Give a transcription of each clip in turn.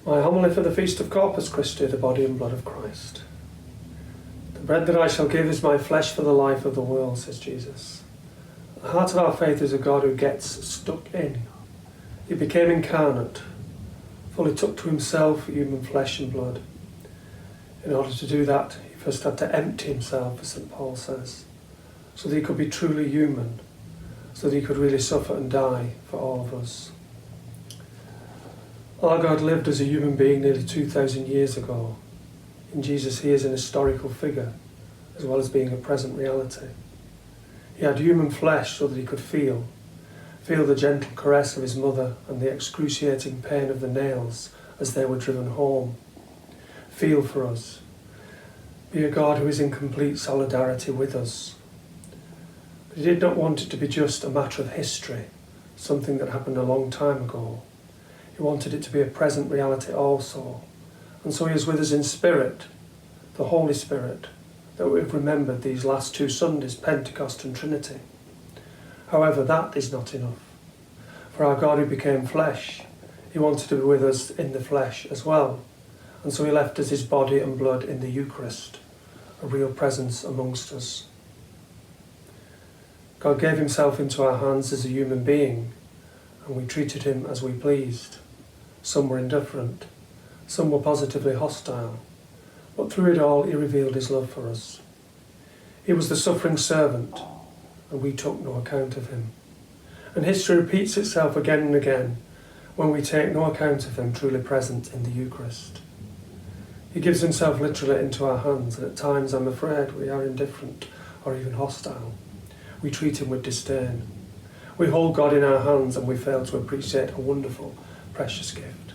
My homily for the feast of Corpus Christi, the body and blood of Christ. The bread that I shall give is my flesh for the life of the world, says Jesus. The heart of our faith is a God who gets stuck in. He became incarnate, fully took to himself human flesh and blood. In order to do that, he first had to empty himself, as St. Paul says, so that he could be truly human, so that he could really suffer and die for all of us. Our God lived as a human being nearly 2,000 years ago. In Jesus, he is an historical figure, as well as being a present reality. He had human flesh so that he could feel the gentle caress of his mother and the excruciating pain of the nails as they were driven home. Feel for us. Be a God who is in complete solidarity with us. But he did not want it to be just a matter of history, something that happened a long time ago. He wanted it to be a present reality also. And so he is with us in spirit, the Holy Spirit, that we've remembered these last 2 Sundays, Pentecost and Trinity. However, that is not enough. For our God who became flesh, he wanted to be with us in the flesh as well. And so he left us his body and blood in the Eucharist, a real presence amongst us. God gave himself into our hands as a human being, and we treated him as we pleased. Some were indifferent, some were positively hostile, but through it all he revealed his love for us. He was the suffering servant, and we took no account of him. And history repeats itself again and again when we take no account of him truly present in the Eucharist. He gives himself literally into our hands, and at times I'm afraid we are indifferent or even hostile. We treat him with disdain. We hold God in our hands and we fail to appreciate a wonderful, precious gift.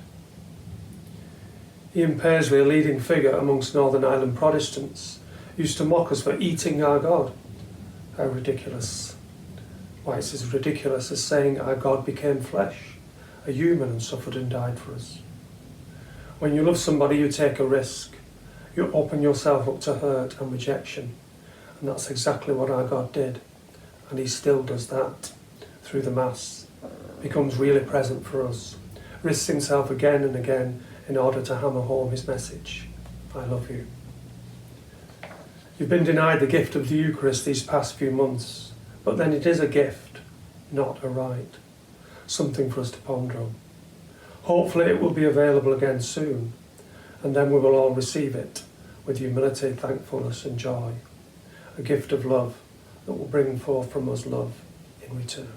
Ian Paisley, a leading figure amongst Northern Ireland Protestants, used to mock us for eating our God. How ridiculous. Why, it's as ridiculous as saying our God became flesh, a human, and suffered and died for us. When you love somebody, you take a risk. You open yourself up to hurt and rejection. And that's exactly what our God did. And he still does that through the Mass. Becomes really present for us. Risks himself again and again in order to hammer home his message. I love you. You've been denied the gift of the Eucharist these past few months, but then it is a gift, not a rite. Something for us to ponder on. Hopefully it will be available again soon, and then we will all receive it with humility, thankfulness and joy. A gift of love that will bring forth from us love in return.